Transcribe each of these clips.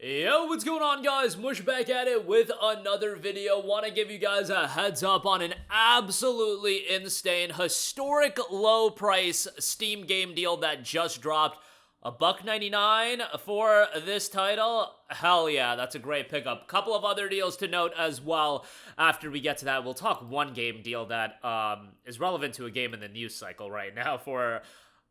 Yo, what's going on, guys? Mush back at it with another video. Want to give you guys a heads up on an absolutely insane, historic low price Steam game deal that just dropped. $1.99 for this title. Hell yeah, that's a great pickup. Couple of other deals to note as well. After we get to that, we'll talk one game deal that is relevant to a game in the news cycle right now for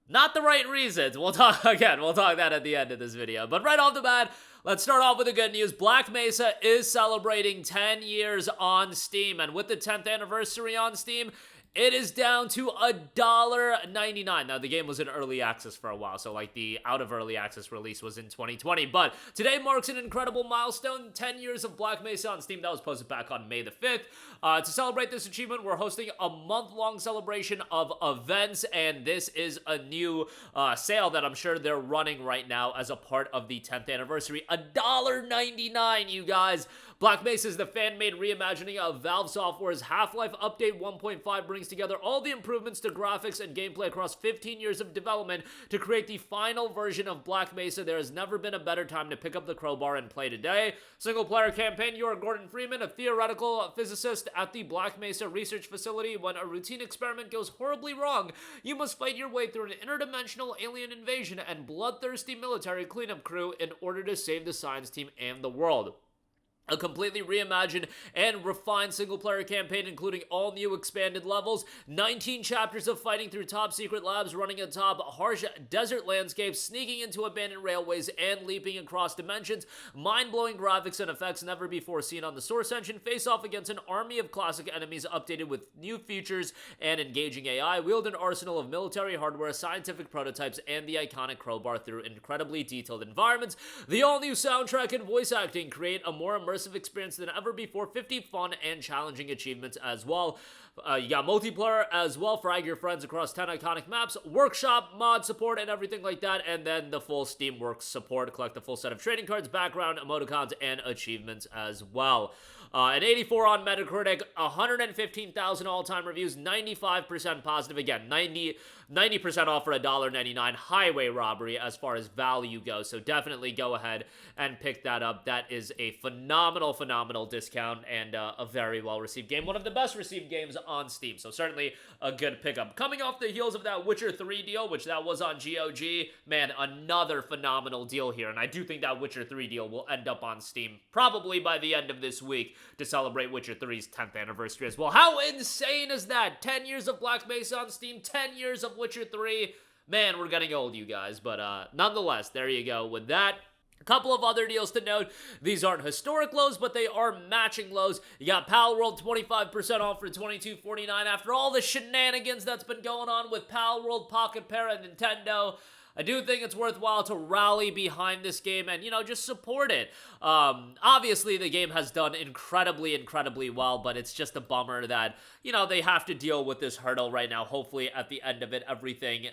not the right reasons. We'll talk that at the end of this video. But right off the bat, let's start off with the good news. Black Mesa is celebrating 10 years on Steam, and with the 10th anniversary on Steam, it is down to $1.99. Now, the game was in early access for a while, so like the out of early access release was in 2020. But today marks an incredible milestone, 10 years of Black Mesa on Steam. That was posted back on May the 5th. To celebrate this achievement, we're hosting a month-long celebration of events, and this is a new sale that I'm sure they're running right now as a part of the 10th anniversary. $1.99, you guys. Black Mesa is the fan-made reimagining of Valve Software's Half-Life Update 1.5, brings together all the improvements to graphics and gameplay across 15 years of development to create the final version of Black Mesa. There has never been a better time to pick up the crowbar and play today. Single-player campaign, you are Gordon Freeman, a theoretical physicist at the Black Mesa research facility. When a routine experiment goes horribly wrong, you must fight your way through an interdimensional alien invasion and bloodthirsty military cleanup crew in order to save the science team and the world. A completely reimagined and refined single-player campaign, including all new expanded levels, 19 chapters of fighting through top-secret labs, running atop harsh desert landscapes, sneaking into abandoned railways, and leaping across dimensions. Mind-blowing graphics and effects never before seen on the Source Engine. Face off against an army of classic enemies updated with new features and engaging AI. Wield an arsenal of military hardware, scientific prototypes, and the iconic crowbar through incredibly detailed environments. The all-new soundtrack and voice acting create a more immersive experience than ever before. 50 fun and challenging achievements as well. You got multiplayer as well, frag your friends across 10 iconic maps, workshop, mod support, and everything like that, and then the full Steamworks support. Collect the full set of trading cards, background, emoticons, and achievements as well. An 84 on Metacritic, 115,000 all-time reviews, 95% positive. Again, 90% off for $1.99. Highway robbery as far as value goes, so definitely go ahead and pick that up. That is a phenomenal discount and a very well-received game. One of the best-received games on Steam, so certainly a good pickup. Coming off the heels of that Witcher 3 deal, which that was on GOG, man, another phenomenal deal here, and I do think that Witcher 3 deal will end up on Steam probably by the end of this week to celebrate Witcher 3's 10th anniversary as well. How insane is that? 10 years of Black Mesa on Steam, 10 years of Witcher 3. Man, we're getting old, you guys, but nonetheless, there you go with that. A couple of other deals to note. These aren't historic lows, but they are matching lows. You got Palworld 25% off for $22.49 after all the shenanigans that's been going on with Palworld, Pocket Pair, and Nintendo. I do think it's worthwhile to rally behind this game and, just support it. Obviously, the game has done incredibly well, but it's just a bummer that, they have to deal with this hurdle right now. Hopefully, at the end of it, everything,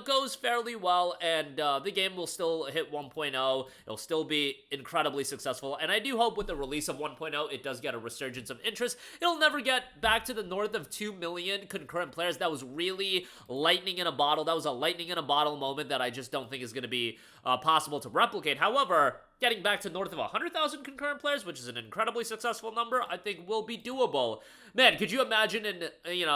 goes fairly well, and the game will still hit 1.0. It'll still be incredibly successful, and I do hope with the release of 1.0, it does get a resurgence of interest. It'll never get back to the north of 2 million concurrent players. That was really lightning in a bottle. That was a lightning in a bottle moment that I just don't think is going to be possible to replicate. However, getting back to north of 100,000 concurrent players, which is an incredibly successful number, I think will be doable. Man, could you imagine in,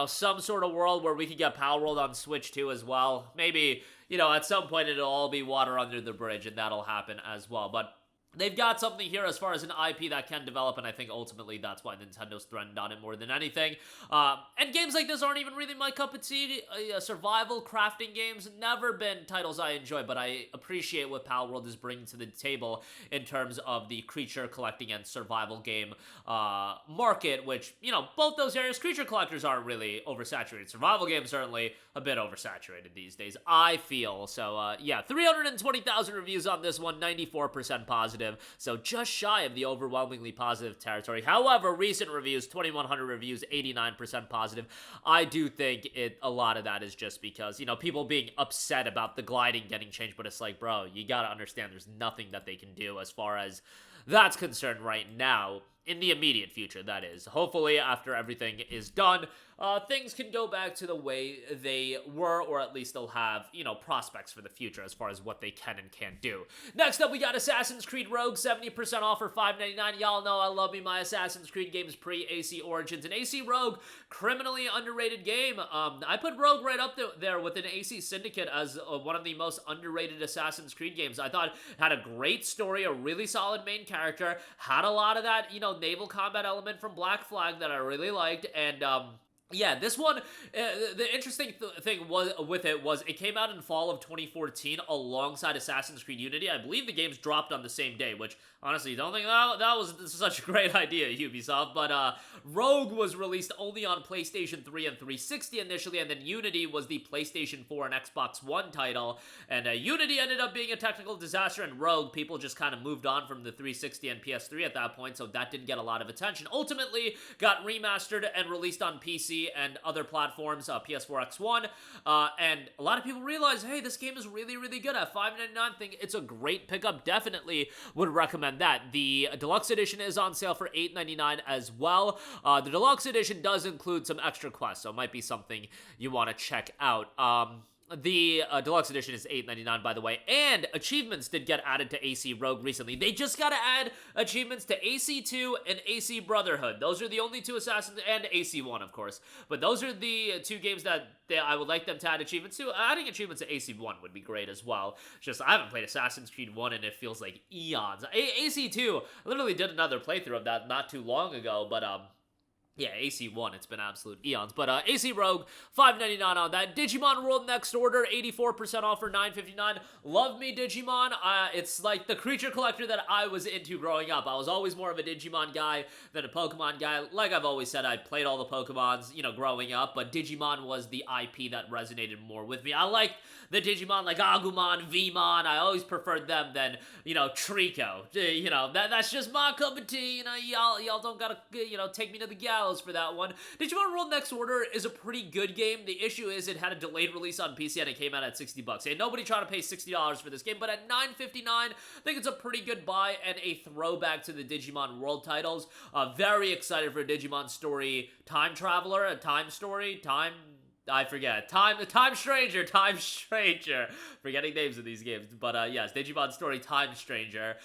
some sort of world where we could get Palworld on Switch too as well? Maybe, at some point it'll all be water under the bridge and that'll happen as well. But they've got something here as far as an IP that can develop, and I think ultimately that's why Nintendo's threatened on it more than anything. And games like this aren't even really my cup of tea. Survival crafting games, never been titles I enjoy, but I appreciate what Palworld is bringing to the table in terms of the creature collecting and survival game market, which, both those areas, creature collectors aren't really oversaturated. Survival games certainly a bit oversaturated these days, I feel. So, yeah, 320,000 reviews on this one, 94% positive. So just shy of the overwhelmingly positive territory. However, recent reviews, 2,100 reviews, 89% positive. I do think a lot of that is just because, people being upset about the gliding getting changed, but it's like, bro, you gotta understand there's nothing that they can do as far as that's concerned right now. in the immediate future, that is. Hopefully, after everything is done, things can go back to the way they were, or at least they'll have, you know, prospects for the future as far as what they can and can't do. Next up, we got Assassin's Creed Rogue, 70% off for $5.99. Y'all know I love me my Assassin's Creed games pre-AC Origins, and AC Rogue, criminally underrated game. I put Rogue right up there with an AC Syndicate as one of the most underrated Assassin's Creed games. I thought it had a great story, a really solid main character, had a lot of that, you know, naval combat element from Black Flag that I really liked, and, yeah, this one, the interesting thing with it was it came out in fall of 2014 alongside Assassin's Creed Unity. I believe the games dropped on the same day, which, honestly, don't think that was such a great idea, Ubisoft, but, Rogue was released only on PlayStation 3 and 360 initially, and then Unity was the PlayStation 4 and Xbox One title, and, Unity ended up being a technical disaster, and Rogue, people just kind of moved on from the 360 and PS3 at that point, so that didn't get a lot of attention. Ultimately, got remastered and released on PC and other platforms, PS4, X1, and a lot of people realized, hey, this game is really, really good. At $5.99, think it's a great pickup. Definitely would recommend that. The Deluxe Edition is on sale for $8.99 as well. The Deluxe Edition does include some extra quests, so it might be something you want to check out. The Deluxe Edition is $8.99, by the way, and achievements did get added to AC Rogue recently. They just gotta add achievements to AC2 and AC Brotherhood. Those are the only two Assassins, and AC1, of course. But those are the two games that I would like them to add achievements to. Adding achievements to AC1 would be great as well. Just, I haven't played Assassin's Creed 1, and it feels like eons. AC2, I literally did another playthrough of that not too long ago, but, yeah, AC1, it's been absolute eons. But AC Rogue, $5.99 on that. Digimon World Next Order, 84% off for $9.59. Love me Digimon. It's like the creature collector that I was into growing up. I was always more of a Digimon guy than a Pokemon guy. Like I've always said, I played all the Pokemons, you know, growing up, but Digimon was the IP that resonated more with me. I liked the Digimon like Agumon, Vmon. I always preferred them than, you know, Trico. You know, that's just my cup of tea. You know, y'all don't gotta, you know, take me to the gallows for that one. Digimon World Next Order is a pretty good game. The issue is it had a delayed release on PC and it came out at $60. And nobody tried to pay $60 for this game, but at $9.59, I think it's a pretty good buy and a throwback to the Digimon World titles. Very excited for Digimon Story Time Traveler, a time story, I forget. Time Stranger. Forgetting names of these games. But, yes, Digimon Story Time Stranger.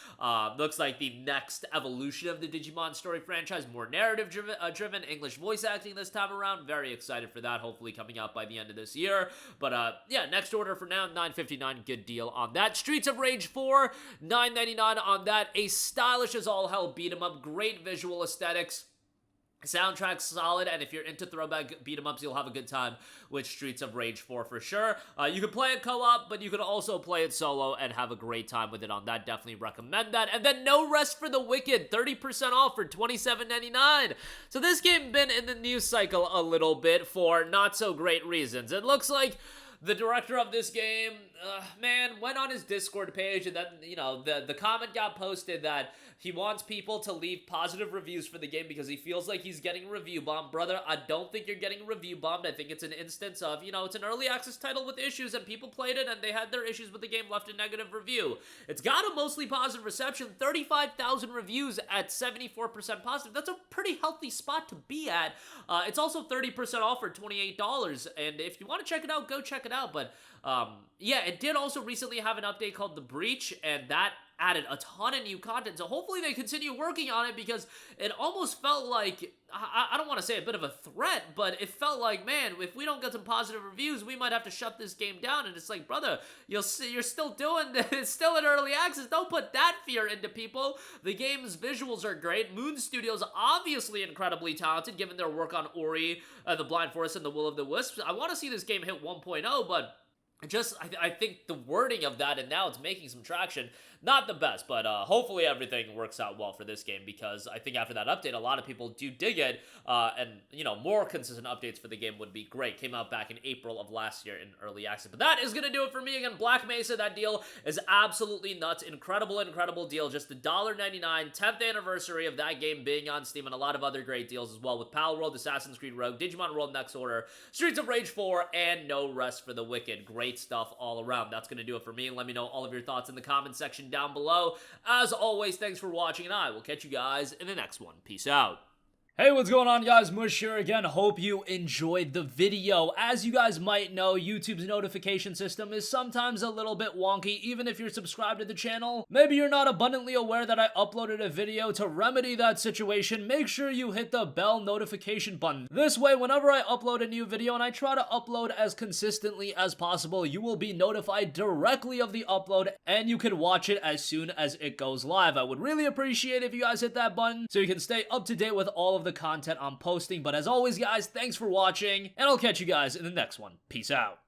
Looks like the next evolution of the Digimon Story franchise. More narrative-driven, English voice acting this time around. Very excited for that. Hopefully coming out by the end of this year. But, yeah, Next Order for now, $9.59. Good deal on that. Streets of Rage 4, $9.99 on that. A stylish as all hell beat-em-up. Great visual aesthetics. Soundtrack's solid, and if you're into throwback beat-em-ups, you'll have a good time with Streets of Rage 4 for sure. You can play it co-op, but you can also play it solo and have a great time with it on that. Definitely recommend that. And then No Rest for the Wicked, 30% off for $27.99. So this game been in the news cycle a little bit for not so great reasons. It looks like the director of this game, man, went on his Discord page, and then, you know, the comment got posted that he wants people to leave positive reviews for the game because he feels like he's getting review bombed. Brother, I don't think you're getting review bombed. I think it's an instance of, you know, it's an early access title with issues, and people played it, and they had their issues with the game, left a negative review. It's got a mostly positive reception, 35,000 reviews at 74% positive. That's a pretty healthy spot to be at. It's also 30% off for $28, and if you want to check it out, go check it out. But yeah, it did also recently have an update called The Breach, and that added a ton of new content, so hopefully they continue working on it, because it almost felt like, I don't want to say a bit of a threat, but it felt like, man, if we don't get some positive reviews, we might have to shut this game down. And it's like, brother, you're still doing this, it's still in early access, don't put that fear into people. The game's visuals are great. Moon Studios obviously incredibly talented, given their work on Ori, The Blind Forest, and The Will of the Wisps. I want to see this game hit 1.0, but I think the wording of that, and now it's making some traction, not the best, but hopefully everything works out well for this game, because I think after that update, a lot of people do dig it, and, you know, more consistent updates for the game would be great. Came out back in April of last year in early access. But that is going to do it for me. Again, Black Mesa, that deal is absolutely nuts. Incredible deal. Just $1.99, 10th anniversary of that game being on Steam, and a lot of other great deals as well, with Palworld, Assassin's Creed Rogue, Digimon World Next Order, Streets of Rage 4, and No Rest for the Wicked. Great stuff all around. That's going to do it for me. Let me know all of your thoughts in the comment section down below. As always, thanks for watching, and I will catch you guys in the next one. Peace out. Hey, what's going on, guys? Mush here again. Hope you enjoyed the video. As you guys might know, YouTube's notification system is sometimes a little bit wonky, even if you're subscribed to the channel. Maybe you're not abundantly aware that I uploaded a video. To remedy that situation, make sure you hit the bell notification button. This way, whenever I upload a new video, and I try to upload as consistently as possible, you will be notified directly of the upload, and you can watch it as soon as it goes live. I would really appreciate if you guys hit that button so you can stay up to date with all of the content I'm posting. But as always, guys, thanks for watching, and I'll catch you guys in the next one. Peace out.